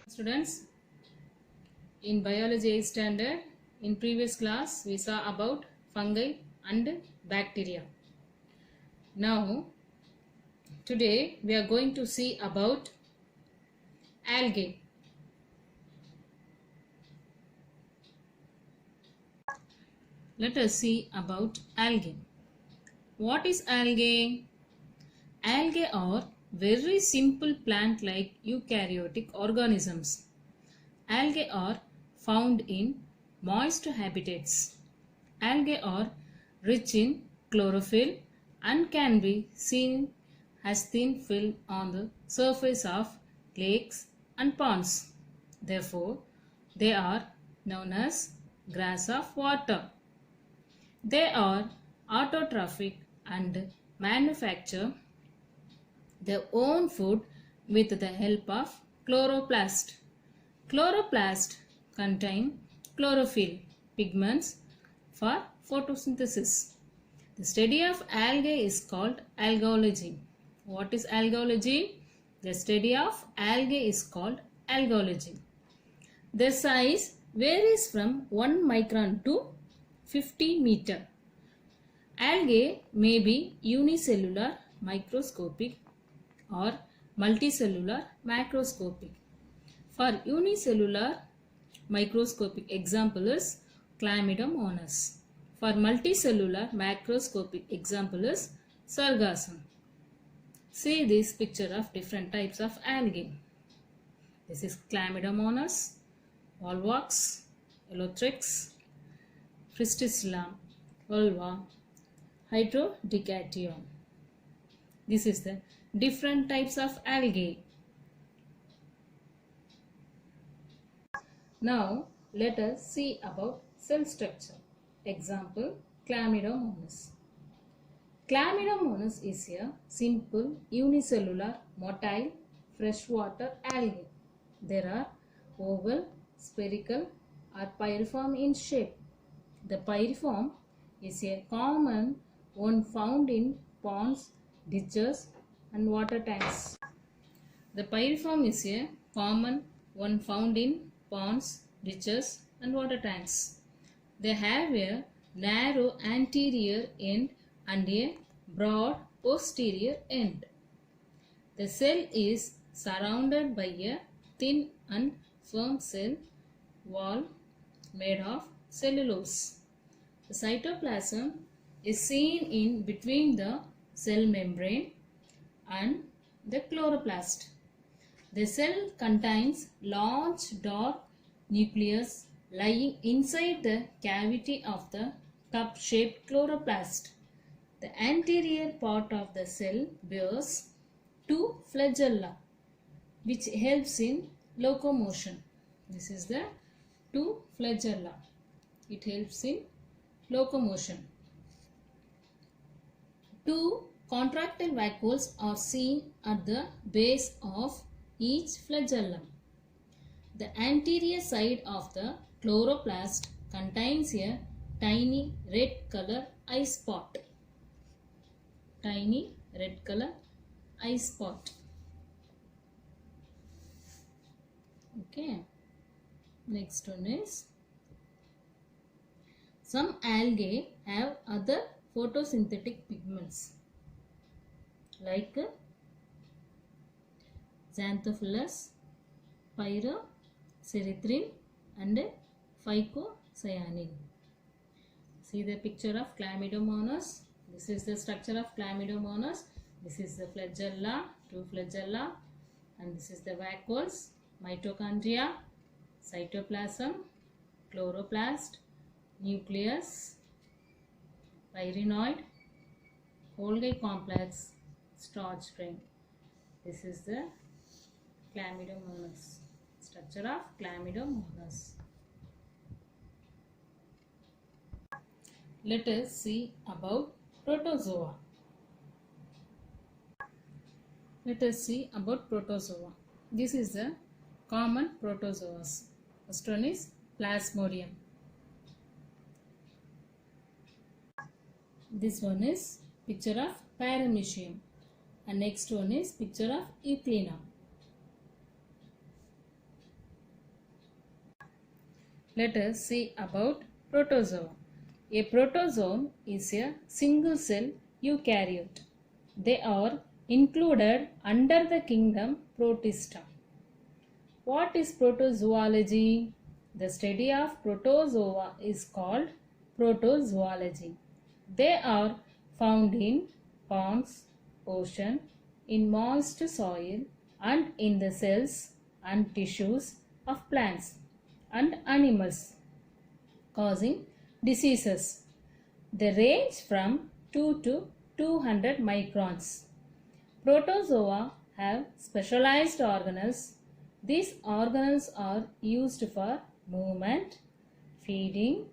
Students, in biology 8th standard, in previous class we saw about fungi and bacteria. Now, today we are going to see about algae. Let us see about algae. What is algae? Algae are very simple plant-like eukaryotic organisms. Algae are found in moist habitats. Algae are rich in chlorophyll and can be seen as thin film on the surface of lakes and ponds. Therefore, they are known as grass of water. They are autotrophic and manufacture their own food with the help of chloroplast. Chloroplast contain chlorophyll pigments for photosynthesis. The study of algae is called algology. What is algology? The study of algae is called algology. Their size varies from 1 micron to 50 meter. Algae may be unicellular microscopic or multicellular macroscopic. For unicellular microscopic example is Chlamydomonas. For multicellular macroscopic example is Sargassum. See this picture of different types of algae. This is Chlamydomonas, Volvox, Elothrix, Fristilla, Vulva, Hydrodicatyon. This is the different types of algae. Now let us see about cell structure. Example, Chlamydomonas. Chlamydomonas is a simple unicellular motile freshwater algae. There are oval, spherical or pyriform in shape. The pyriform is a common one found in ponds, ditches and water tanks. The pyriform is a common one found in ponds, ditches and water tanks. They have a narrow anterior end and a broad posterior end. The cell is surrounded by a thin and firm cell wall made of cellulose. The cytoplasm is seen in between the cell membrane and the chloroplast. The cell contains large dark nucleus lying inside the cavity of the cup-shaped chloroplast. The anterior part of the cell bears two flagella which helps in locomotion. This is the two flagella. It helps in locomotion. Two contractile vacuoles are seen at the base of each flagellum. The anterior side of the chloroplast contains a tiny red color eye spot. Tiny red color eye spot. Okay. Next one is, some algae have other photosynthetic pigments like Xanthophilus, Pyrocerinthine and phycocyanin. See the picture of Chlamydomonas. This is the structure of Chlamydomonas. This is the flagella, two flagella, and this is the vacuoles, mitochondria, cytoplasm, chloroplast, nucleus, pyrenoid, Golgi complex, starch ring. This is the Chlamydomonas. Structure of Chlamydomonas. Let us see about protozoa. Let us see about protozoa. This is the common protozoas. First one is Plasmodium. This one is picture of Paramecium. And next one is picture of Euglena. Let us see about protozoa. A protozoan is a single cell eukaryote. They are included under the kingdom Protista. What is protozoology? The study of protozoa is called protozoology. They are found in ponds, ocean, in moist soil, and in the cells and tissues of plants and animals, causing diseases. They range from 2 to 200 microns. Protozoa have specialized organelles. These organelles are used for movement, feeding,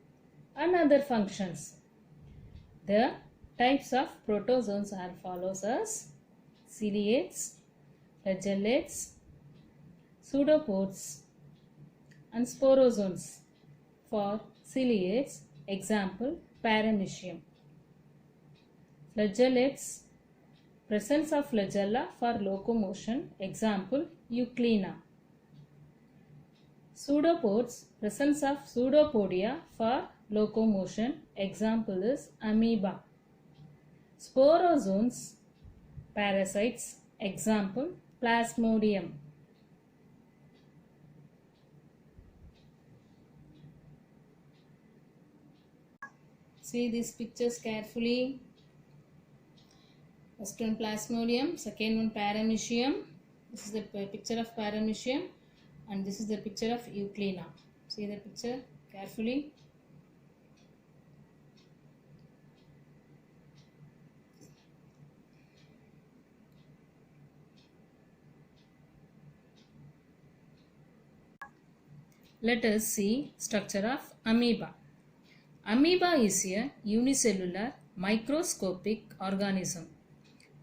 and other functions. The types of protozoans are follows as ciliates, flagellates, pseudopods, and sporozoans. For ciliates, example Paramecium. Flagellates, presence of flagella for locomotion, example Euglena. Pseudopods, presence of pseudopodia for locomotion, example is amoeba. Sporozoans, parasites, example Plasmodium. See these pictures carefully. First one Plasmodium, second one Paramecium. This is the picture of Paramecium and this is the picture of Euglena. See the picture carefully. Let us see structure of amoeba. Amoeba is a unicellular microscopic organism.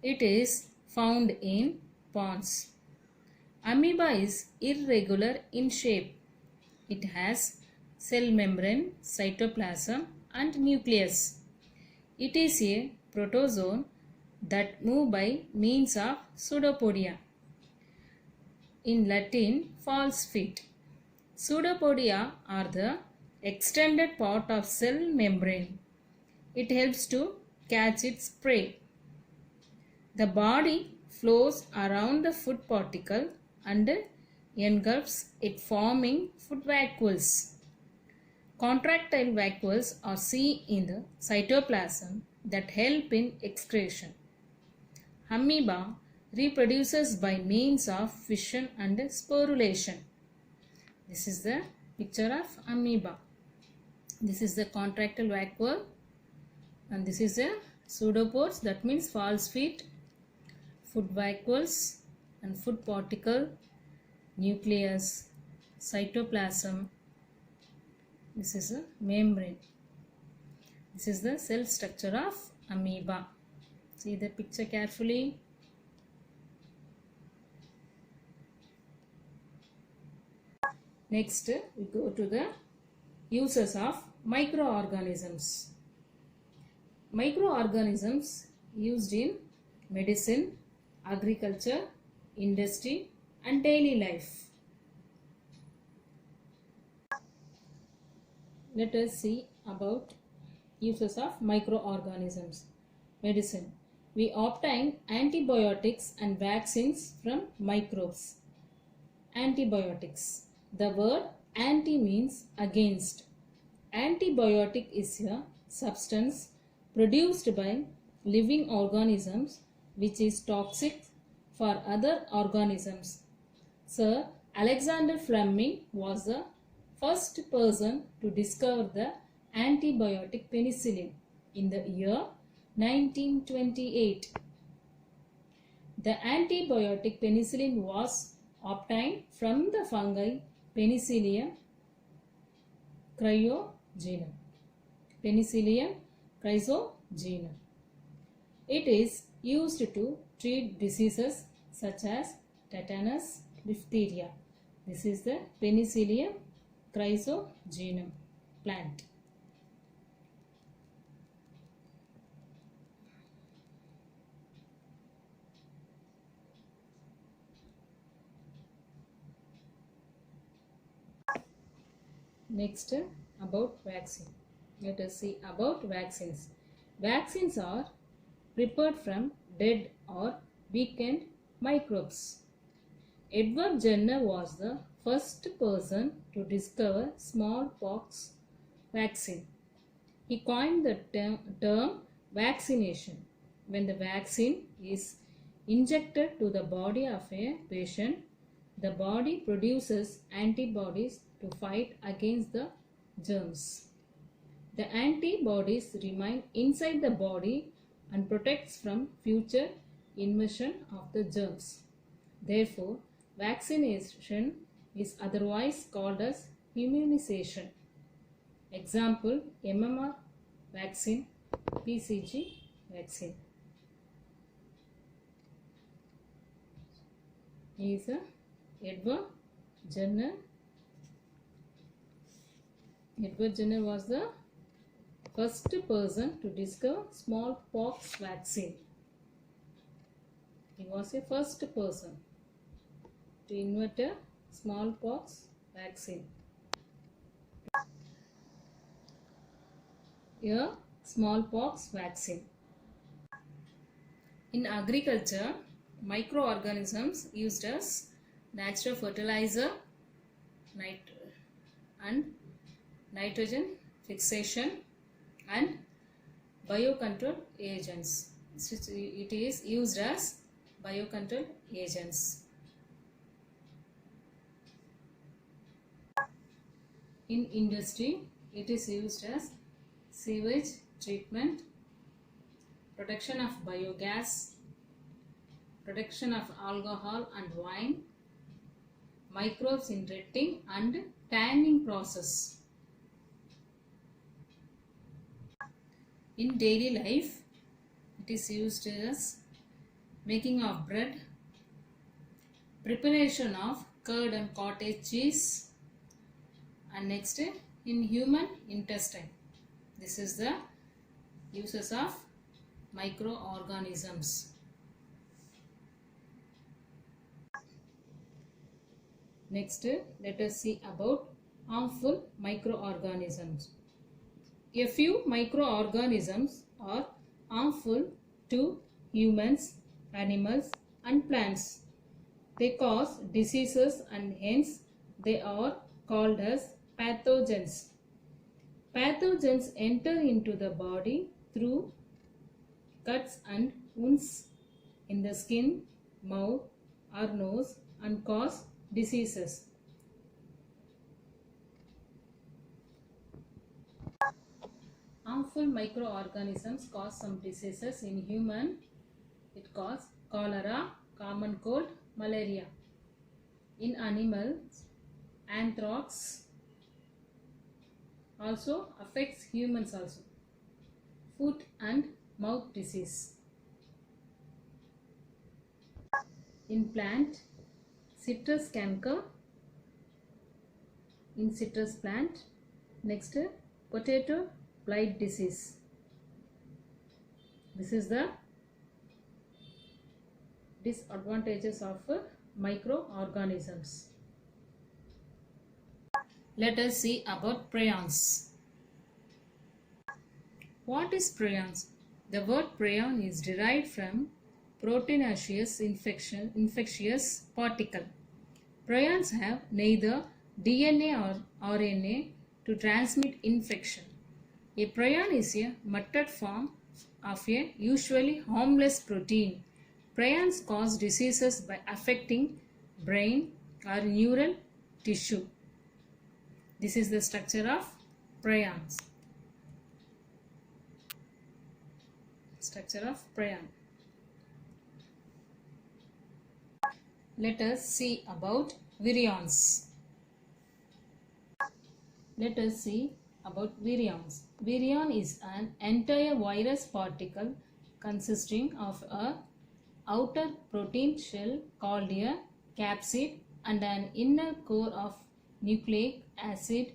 It is found in ponds. Amoeba is irregular in shape. It has cell membrane, cytoplasm, and nucleus. It is a protozoan that move by means of pseudopodia. In Latin, false feet. Pseudopodia are the extended part of cell membrane. It helps to catch its prey. The body flows around the food particle and engulfs it, forming food vacuoles. Contractile vacuoles are seen in the cytoplasm that help in excretion. Amoeba reproduces by means of fission and sporulation. This is the picture of amoeba. This is the contractile vacuole and this is a pseudopods, that means false feet, food vacuoles and food particle, nucleus, cytoplasm. This is a membrane. This is the cell structure of amoeba. See the picture carefully. Next, we go to the uses of microorganisms. Microorganisms used in medicine, agriculture, industry, and daily life. Let us see about uses of microorganisms. Medicine. We obtain antibiotics and vaccines from microbes. Antibiotics. The word anti means against. Antibiotic is a substance produced by living organisms which is toxic for other organisms. Sir Alexander Fleming was the first person to discover the antibiotic penicillin in the year 1928. The antibiotic penicillin was obtained from the fungi Penicillium cryogenum. Penicillium cryogenum. It is used to treat diseases such as tetanus, diphtheria. This is the Penicillium cryogenum plant. Next, about vaccine. Let us see about vaccines. Vaccines are prepared from dead or weakened microbes. Edward Jenner was the first person to discover smallpox vaccine. He coined the term vaccination. When the vaccine is injected to the body of a patient, the body produces antibodies to fight against the germs. The antibodies remain inside the body and protects from future invasion of the germs. Therefore, vaccination is otherwise called as immunization. Example, MMR vaccine, BCG vaccine. He is Edward Jenner. Edward Jenner was the first person to discover smallpox vaccine. He was a first person to invent a smallpox vaccine. A smallpox vaccine. In agriculture, microorganisms used as natural fertilizer and nitrogen fixation and biocontrol agents. It is used as biocontrol agents. In industry, it is used as sewage treatment, production of biogas, production of alcohol and wine, microbes in retting and tanning process. In daily life, it is used as making of bread, preparation of curd and cottage cheese, and next in human intestine. This is the uses of microorganisms. Next, let us see about harmful microorganisms. A few microorganisms are harmful to humans, animals, and plants. They cause diseases and hence they are called as pathogens. Pathogens enter into the body through cuts and wounds in the skin, mouth, or nose and cause diseases. Harmful microorganisms cause some diseases. In human, it causes cholera, common cold, malaria. In animals, anthrax also affects humans also. Foot and mouth disease. In plant, citrus canker in citrus plant. Next, potato blight disease. This is the disadvantages of microorganisms. Let us see about prions. What is prions? The word prion is derived from proteinaceous infectious particle. Prions have neither DNA or RNA to transmit infection. A prion is a muttered form of a usually harmless protein. Prions cause diseases by affecting brain or neural tissue. This is the structure of prions. Structure of prion. Let us see about virions. Let us see about virions. Virion is an entire virus particle consisting of a outer protein shell called a capsid and an inner core of nucleic acid.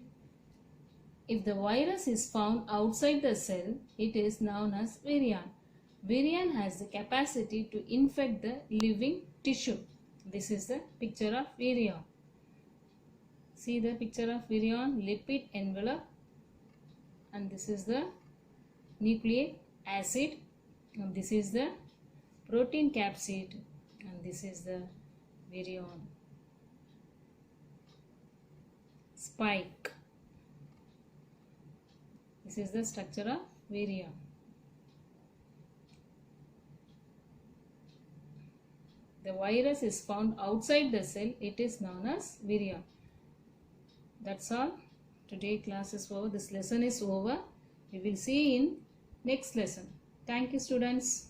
If the virus is found outside the cell, it is known as virion. Virion has the capacity to infect the living tissue. This is the picture of virion. See the picture of virion, lipid envelope, and this is the nucleic acid, and this is the protein capsid, and this is the virion. Spike. This is the structure of virion. The virus is found outside the cell. It is known as virion. That's all. Today class is over. This lesson is over. We will see in next lesson. Thank you, students.